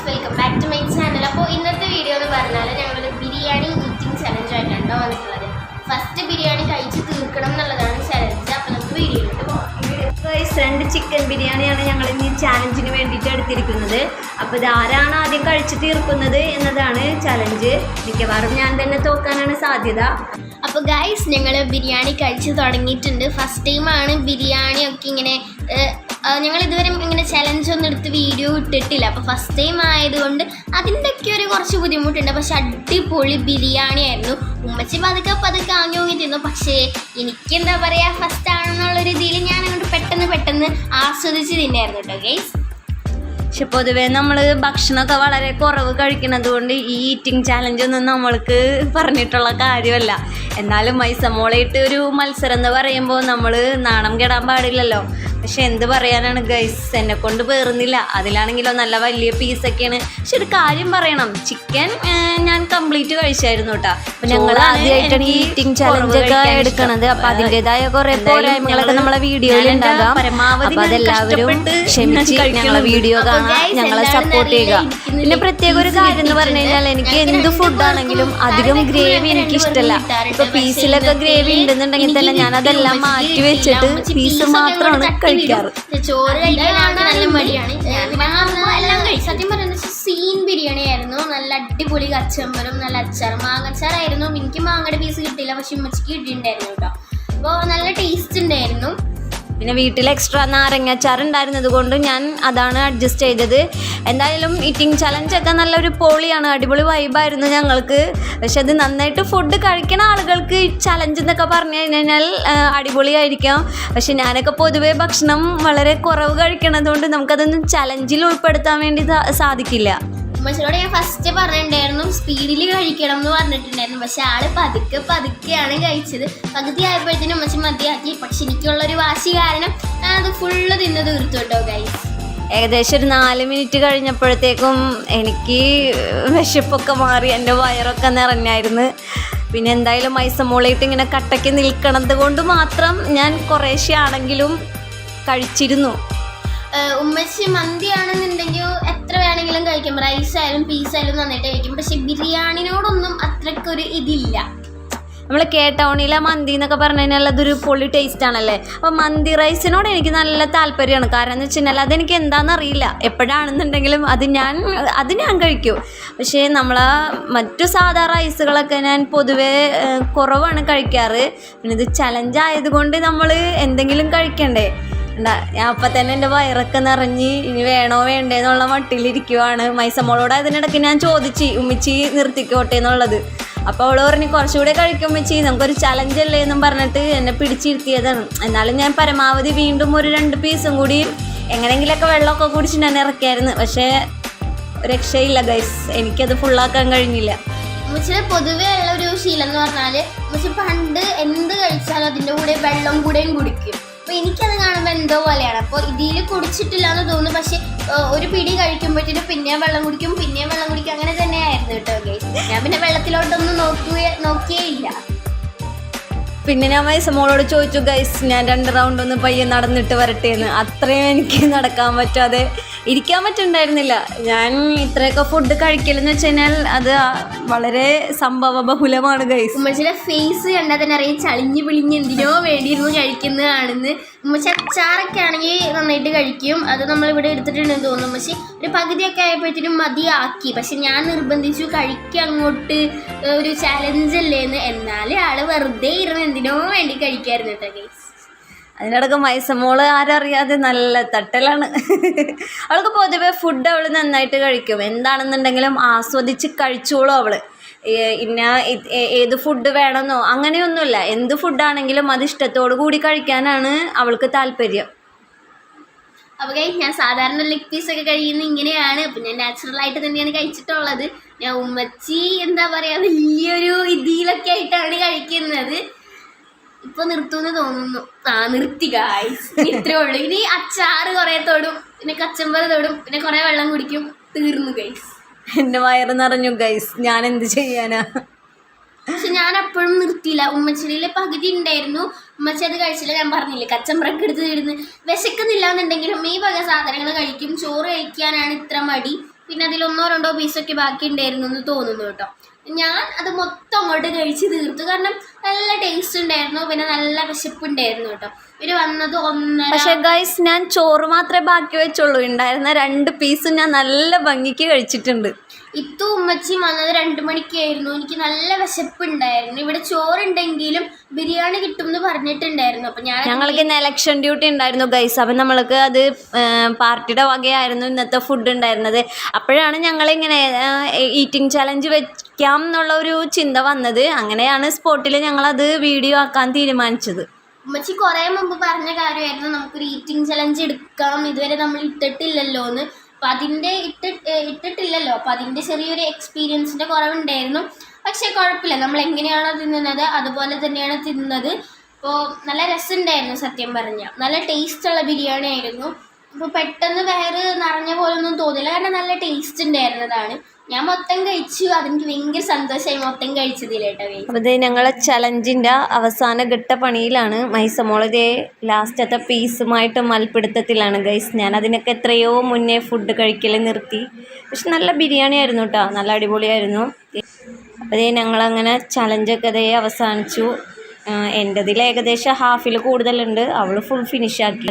Welcome back to my channel. അപ്പോൾ ഇന്നത്തെ video എന്ന് പറഞ്ഞാൽ ഞങ്ങൾ ബിരിയാണി ഈറ്റിംഗ് ചലഞ്ചായിട്ടാണ് വന്നിട്ടുള്ളത്. ഫസ്റ്റ് ബിരിയാണി കഴിച്ച് തീർക്കണം എന്നുള്ളതാണ് ചലഞ്ച്. അപ്പോൾ നമുക്ക് വീഡിയോയിലോട്ട് പോകാം. രണ്ട് ചിക്കൻ ബിരിയാണിയാണ് ഞങ്ങൾ ഇന്ന് ഈ ചാലഞ്ചിന് വേണ്ടിയിട്ട് എടുത്തിരിക്കുന്നത്. അപ്പോൾ ഇതാരാണ് ആദ്യം കഴിച്ച് തീർക്കുന്നത് എന്നതാണ് ചലഞ്ച്. മിക്കവാറും ഞാൻ തന്നെ തോക്കാനാണ് സാധ്യത. അപ്പോൾ ഗൈസ്, ഞങ്ങൾ ബിരിയാണി കഴിച്ച് തുടങ്ങിയിട്ടുണ്ട്. ഫസ്റ്റ് ടൈമാണ് ബിരിയാണിയൊക്കെ ഇങ്ങനെ ഞങ്ങൾ ഇതുവരെ ഇങ്ങനെ ചലഞ്ചൊന്നും എടുത്ത് വീഡിയോ ഇട്ടിട്ടില്ല. അപ്പോൾ ഫസ്റ്റ് ടൈം ആയതുകൊണ്ട് അതിൻ്റെയൊക്കെ ഒരു കുറച്ച് ബുദ്ധിമുട്ടുണ്ട്. പക്ഷെ അടിപൊളി ബിരിയാണി ആയിരുന്നു. ഉമ്മച്ചി പതുക്കെ ആങ്ങി ഊങ്ങി തിന്നു. പക്ഷേ എനിക്ക് എന്താ പറയുക, ഫസ്റ്റ് ആണെന്നുള്ള രീതിയിൽ ഞാൻ അങ്ങോട്ട് പെട്ടെന്ന് ആസ്വദിച്ച് തിന്നായിരുന്നു കേട്ടോ ഗൈസ്. പക്ഷെ പൊതുവേ നമ്മൾ ഭക്ഷണമൊക്കെ വളരെ കുറവ് കഴിക്കുന്നത് കൊണ്ട് ഈ ഈറ്റിംഗ് ചാലഞ്ചൊന്നും നമ്മൾക്ക് പറഞ്ഞിട്ടുള്ള കാര്യമല്ല. എന്നാലും മൈസമോളായിട്ട് ഒരു മത്സരം എന്ന് പറയുമ്പോൾ നമ്മൾ നാണം കെടാൻ പാടില്ലല്ലോ. പക്ഷെ എന്ത് പറയാനാണ് ഗൈസ്, എന്നെ കൊണ്ട് പേറുന്നില്ല. അതിലാണെങ്കിലോ നല്ല വലിയ പീസൊക്കെയാണ്. പക്ഷെ ഒരു കാര്യം പറയണം, ചിക്കൻ ഞാൻ കംപ്ലീറ്റ് കഴിച്ചായിരുന്നു കേട്ടോ. അപ്പം ഞങ്ങൾ ആദ്യമായിട്ടാണ് ഈ ഈറ്റിംഗ് ചാലഞ്ച് ഒക്കെ എടുക്കണത്. അപ്പം അതിൻ്റെതായ കുറേ പോരായ്മകളൊക്കെ നമ്മളെ വീഡിയോയിൽ ഉണ്ടാകാം. അപ്പം അതെല്ലാവരും ക്ഷമിച്ച് ഞങ്ങളെ വീഡിയോ കാണാൻ ഞങ്ങളെ സപ്പോർട്ട് ചെയ്യുക. പിന്നെ പ്രത്യേക ഒരു കാര്യം എന്ന് പറഞ്ഞു കഴിഞ്ഞാൽ, എനിക്ക് എന്ത് ഫുഡാണെങ്കിലും അധികം ഗ്രേവി എനിക്ക് ഇഷ്ടമല്ല. ഇപ്പൊ പീസിലൊക്കെ ഗ്രേവി ഉണ്ടെന്നുണ്ടെങ്കിൽ തന്നെ ഞാൻ അതെല്ലാം മാറ്റി വെച്ചിട്ട് പീസ് മാത്രമാണ് കഴിക്കാറ്. ചോറ് കഴിക്കാനാണ് നല്ല മടിയാണ്. എല്ലാം കഴിച്ചു. സത്യം പറയുന്നത് സീൻ ബിരിയാണി ആയിരുന്നു. നല്ല അടിപൊളി കച്ചമ്പറും നല്ല അച്ചാറും. മാങ്ങച്ചാറായിരുന്നു. എനിക്ക് മാങ്ങയുടെ പീസ് കിട്ടിയില്ല, പക്ഷെ ഉമ്മച്ചിക്ക് കിട്ടിയിട്ടുണ്ടായിരുന്നു കേട്ടോ. അപ്പോൾ നല്ല ടേസ്റ്റ് ഉണ്ടായിരുന്നു. പിന്നെ വീട്ടിൽ എക്സ്ട്രാ നാരങ്ങാച്ചാർ ഉണ്ടായിരുന്നത് കൊണ്ട് ഞാൻ അതാണ് അഡ്ജസ്റ്റ് ചെയ്തത്. എന്തായാലും ഈറ്റിംഗ് ചലഞ്ചൊക്കെ നല്ലൊരു പൊളിയാണ്. അടിപൊളി വൈബായിരുന്നു ഞങ്ങൾക്ക്. പക്ഷെ അത് നന്നായിട്ട് ഫുഡ് കഴിക്കുന്ന ആളുകൾക്ക് ചലഞ്ച് എന്നൊക്കെ പറഞ്ഞു കഴിഞ്ഞാൽ അടിപൊളിയായിരിക്കാം. പക്ഷെ ഞാനൊക്കെ പൊതുവേ ഭക്ഷണം വളരെ കുറവ് കഴിക്കണത് കൊണ്ട് നമുക്കതൊന്നും ചലഞ്ചിൽ ഉൾപ്പെടുത്താൻ വേണ്ടി സാധിക്കില്ല. ഉമ്മച്ചിയോട് ഞാൻ ഫസ്റ്റ് പറഞ്ഞിട്ടുണ്ടായിരുന്നു സ്പീഡിൽ കഴിക്കണം എന്ന് പറഞ്ഞിട്ടുണ്ടായിരുന്നു. പക്ഷെ ആള് പതുക്കെയാണ് കഴിച്ചത്. പകുതി ആയപ്പോഴത്തേനും ഉമ്മച്ചി മതിയാക്കി. പക്ഷെ എനിക്കുള്ളൊരു വാശി കാരണം അത് ഫുള്ള് തിന്ന് തീർത്തു കേട്ടോ ഗൈസ്. ഏകദേശം ഒരു 4 മിനിറ്റ് കഴിഞ്ഞപ്പോഴത്തേക്കും എനിക്ക് വിശപ്പൊക്കെ മാറി, എൻ്റെ വയറൊക്കെ നിറഞ്ഞായിരുന്നു. പിന്നെ എന്തായാലും മൈസമോളായിട്ട് ഇങ്ങനെ കട്ടയ്ക്ക് നിൽക്കണത് കൊണ്ട് മാത്രം ഞാൻ കുറേശ്ശെ ആണെങ്കിലും കഴിച്ചിരുന്നു. ഉമ്മച്ചി മന്തിയാണെന്നുണ്ടെങ്കിൽ എത്ര വേണമെങ്കിലും കഴിക്കും. റൈസായാലും പീസായാലും നന്നായിട്ട് കഴിക്കും. പക്ഷെ ബിരിയാണിനോടൊന്നും അത്രയ്ക്കൊരു ഇതില്ല. നമ്മൾ ടൗണിലെ മന്തി എന്നൊക്കെ പറഞ്ഞു കഴിഞ്ഞാൽ അതൊരു പൊളി ടേസ്റ്റ് ആണല്ലേ. അപ്പോൾ മന്തി റൈസിനോട് എനിക്ക് നല്ല താല്പര്യമാണ്. കാരണം എന്ന് വെച്ച് കഴിഞ്ഞാൽ അതെനിക്ക് എന്താണെന്നറിയില്ല. എപ്പോഴാണെന്നുണ്ടെങ്കിലും അത് ഞാൻ കഴിക്കും. പക്ഷേ നമ്മളെ മറ്റു സാധാ റൈസുകളൊക്കെ ഞാൻ പൊതുവേ കുറവാണ് കഴിക്കാറ്. പിന്നെ ഇത് ചലഞ്ച് ആയതുകൊണ്ട് നമ്മൾ എന്തെങ്കിലും കഴിക്കണ്ടേ. ഞാൻ അപ്പം തന്നെ എൻ്റെ വയറൊക്കെ നിറഞ്ഞ് ഇനി വേണോ വേണ്ടേന്നുള്ള മട്ടിലിരിക്കുവാണ്. മൈസമോളോട് അതിനിടയ്ക്ക് ഞാൻ ചോദിച്ചു ഉമ്മിച്ചി നിർത്തിക്കോട്ടെ എന്നുള്ളത്. അപ്പോൾ അവൾ പറഞ്ഞു കുറച്ചുകൂടെ കഴിക്കും ഉമ്മിച്ചി, നമുക്കൊരു ചലഞ്ചല്ലേ എന്നും പറഞ്ഞിട്ട് എന്നെ പിടിച്ചിരുത്തിയതാണ്. എന്നാലും ഞാൻ പരമാവധി വീണ്ടും ഒരു 2 പീസും കൂടി എങ്ങനെയെങ്കിലൊക്കെ വെള്ളമൊക്കെ കുടിച്ച് ഞാൻ ഇറക്കിയായിരുന്നു. പക്ഷേ രക്ഷയില്ല ഗൈസ്, എനിക്കത് ഫുള്ളാക്കാൻ കഴിഞ്ഞില്ല. ഉമ്മച്ചിയുടെ പൊതുവേ ഉള്ള ഒരു ശീലം എന്ന് പറഞ്ഞാൽ ഉമ്മച്ചി പണ്ട് എന്ത് കഴിച്ചാലും അതിൻ്റെ കൂടെ വെള്ളം കൂടെയും കുടിക്കും. അപ്പോൾ എനിക്കത് കാണുമ്പോൾ എന്തോ പോലെയാണ്. അപ്പോൾ ഇതിൽ കുടിച്ചിട്ടില്ല എന്ന് തോന്നുന്നു. പക്ഷെ ഒരു പിടി കഴിക്കുമ്പോഴത്തേനും പിന്നെയും വെള്ളം കുടിക്കും അങ്ങനെ തന്നെയായിരുന്നു കേട്ടോ ഗൈസ്. ഞാൻ പിന്നെ വെള്ളത്തിലോട്ടൊന്നും നോക്കിയേ ഇല്ല. പിന്നെ ഞാൻ മൈസമോളോട് ചോദിച്ചു ഗൈസ്, ഞാൻ 2 റൗണ്ട് ഒന്ന് പയ്യെ നടന്നിട്ട് വരട്ടെ എന്ന്. അത്രയും എനിക്ക് നടക്കാൻ പറ്റാതെ ഇരിക്കാൻ പറ്റുന്നുണ്ടായിരുന്നില്ല. ഞാൻ ഇത്രയൊക്കെ ഫുഡ് കഴിക്കലെന്ന് വെച്ച് കഴിഞ്ഞാൽ അത് വളരെ സംഭവ ബഹുലമാണ് ഗൈസ്. ഉമ്മച്ചിയുടെ ഫേസ് കണ്ടാൽ തന്നെ അറിയാം ചളിഞ്ഞ് പിളിഞ്ഞ് എന്തിനോ വേണ്ടിയിരുന്നു കഴിക്കുന്നതാണെന്ന്. ഉമ്മച്ചി അച്ചാറൊക്കെ ആണെങ്കിൽ നന്നായിട്ട് കഴിക്കും. അത് നമ്മളിവിടെ എടുത്തിട്ടുണ്ടെന്ന് തോന്നുന്നു. പക്ഷെ ഒരു പകുതിയൊക്കെ ആയപ്പോഴത്തേനും മതിയാക്കി. പക്ഷെ ഞാൻ നിർബന്ധിച്ചു കഴിക്കുക അങ്ങോട്ട്, ഒരു ചലഞ്ചല്ലേന്ന്. എന്നാലും ആള് വെറുതെ ഇരുന്ന് എന്തിനോ വേണ്ടി കഴിക്കായിരുന്നു കേട്ടോ ഗൈസ്. അതിനിടയ്ക്ക് മൈസമോള് ആരറിയാതെ നല്ല തട്ടലാണ്. അവൾക്ക് പൊതുവെ ഫുഡ് അവൾ നന്നായിട്ട് കഴിക്കും. എന്താണെന്നുണ്ടെങ്കിലും ആസ്വദിച്ച് കഴിച്ചോളും അവൾ. ഏത് ഫുഡ് വേണമെന്നോ അങ്ങനെയൊന്നുമില്ല. എന്ത് ഫുഡാണെങ്കിലും അത് ഇഷ്ടത്തോടു കൂടി കഴിക്കാനാണ് അവൾക്ക് താല്പര്യം. അപ്പോൾ ഞാൻ സാധാരണ ലെഗ് പീസൊക്കെ കഴിയുന്നത് ഇങ്ങനെയാണ്. അപ്പം ഞാൻ നാച്ചുറലായിട്ട് തന്നെയാണ് കഴിച്ചിട്ടുള്ളത്. ഞാൻ ഉമ്മച്ചി എന്താ പറയുക വലിയൊരു ഇതിലൊക്കെ ആയിട്ടാണ് കഴിക്കുന്നത്. ഇപ്പൊ നിർത്തുമെന്ന് തോന്നുന്നു. നിർത്തി ഗായ്സ്, ഇത്രേ ഉള്ളൂ. ഇനി അച്ചാറ് കുറേ തൊടും, പിന്നെ കച്ചമ്പറ് തൊടും, പിന്നെ കുറേ വെള്ളം കുടിക്കും. തീർന്നു ഗൈസ്. എൻ്റെ വയറ് നിറഞ്ഞു ഗൈസ്, ഞാൻ എന്ത് ചെയ്യാനാ. പക്ഷെ ഞാൻ അപ്പോഴും നിർത്തിയില്ല. ഉമ്മച്ചിയിലെ പകുതി ഉണ്ടായിരുന്നു, ഉമ്മച്ചി അത് കഴിച്ചില്ല. ഞാൻ പറഞ്ഞില്ലേ കച്ചമ്പറൊക്കെ എടുത്ത് തീരുന്നു. വിശക്കുന്നില്ല എന്നുണ്ടെങ്കിലും ഈ വക സാധനങ്ങൾ കഴിക്കും. ചോറ് കഴിക്കാനാണ് ഇത്ര മടി. പിന്നെ അതിൽ 1-2 പീസൊക്കെ ബാക്കി ഉണ്ടായിരുന്നു എന്ന് തോന്നുന്നു കേട്ടോ. ഞാൻ അത് മൊത്തം അങ്ങോട്ട് കഴിച്ച് തീർത്തു. കാരണം നല്ല ടേസ്റ്റ് ഉണ്ടായിരുന്നു, പിന്നെ നല്ല വിശപ്പുണ്ടായിരുന്നു കേട്ടോ. ഇവർ വന്നത് 1:30. പക്ഷെ ഗൈസ്, ഞാൻ ചോറ് മാത്രമേ ബാക്കി വെച്ചുള്ളൂ. ഉണ്ടായിരുന്ന 2 പീസും ഞാൻ നല്ല ഭംഗിക്ക് കഴിച്ചിട്ടുണ്ട്. ഇത്തും ഉമ്മച്ചിയും വന്നത് 2 മണിക്കായിരുന്നു. എനിക്ക് നല്ല വിശപ്പുണ്ടായിരുന്നു. ഇവിടെ ചോറുണ്ടെങ്കിലും ബിരിയാണി കിട്ടും എന്ന് പറഞ്ഞിട്ടുണ്ടായിരുന്നു. അപ്പം ഞങ്ങൾക്ക് ഇന്ന് ഇലക്ഷൻ ഡ്യൂട്ടി ഉണ്ടായിരുന്നു ഗൈസ്. അപ്പം നമ്മൾക്ക് അത് പാർട്ടിയുടെ വകയായിരുന്നു ഇന്നത്തെ ഫുഡ് ഉണ്ടായിരുന്നത്. അപ്പോഴാണ് ഞങ്ങളിങ്ങനെ ഈറ്റിംഗ് ചലഞ്ച് വെക്കാം എന്നുള്ള ഒരു ചിന്ത വന്നത്. അങ്ങനെയാണ് സ്പോട്ടിൽ ഞങ്ങളത് വീഡിയോ ആക്കാൻ തീരുമാനിച്ചത്. ഉമ്മച്ചി കുറേ മുമ്പ് പറഞ്ഞ കാര്യമായിരുന്നു നമുക്കൊരു ഈറ്റിംഗ് ചലഞ്ച് എടുക്കാം, ഇതുവരെ നമ്മൾ ഇട്ടിട്ടില്ലല്ലോ എന്ന്. അപ്പം അതിൻ്റെ ഇട്ടിട്ടില്ലല്ലോ, അപ്പം അതിൻ്റെ ചെറിയൊരു എക്സ്പീരിയൻസിൻ്റെ കുറവുണ്ടായിരുന്നു. പക്ഷേ കുഴപ്പമില്ല, നമ്മൾ എങ്ങനെയാണോ തിന്നുന്നത് അതുപോലെ തന്നെയാണ് തിന്നുന്നത്. അപ്പോൾ നല്ല രസമുണ്ടായിരുന്നു സത്യം പറഞ്ഞാൽ. നല്ല ടേസ്റ്റുള്ള ബിരിയാണി ആയിരുന്നു. അപ്പോൾ പെട്ടെന്ന് വയറ് നിറഞ്ഞ പോലൊന്നും തോന്നില്ല, കാരണം നല്ല ടേസ്റ്റ് ഉണ്ടായിരുന്നതാണ്. ഞാൻ മൊത്തം കഴിച്ചു, അതെനിക്ക് ഭയങ്കര സന്തോഷമായി മൊത്തം കഴിച്ചതിലേട്ടോ. അപ്പോൾ ഇത് ഞങ്ങളെ ചലഞ്ചിൻ്റെ അവസാന ഘട്ട പണിയിലാണ്. മൈസമോളിതേ ലാസ്റ്റത്തെ പീസുമായിട്ട് മൽപ്പിടുത്തത്തിലാണ് ഗൈസ്. ഞാൻ അതിനൊക്കെ എത്രയോ മുന്നേ ഫുഡ് കഴിക്കൽ നിർത്തി. പക്ഷെ നല്ല ബിരിയാണി ആയിരുന്നു കേട്ടോ, നല്ല അടിപൊളിയായിരുന്നു. അപ്പോൾ ഇതേ ഞങ്ങളങ്ങനെ ചലഞ്ചൊക്കെ ഇതേ അവസാനിച്ചു. എൻ്റെതിൽ ഏകദേശം ഹാഫിൽ കൂടുതലുണ്ട്, അവൾ ഫുൾ ഫിനിഷാക്കി.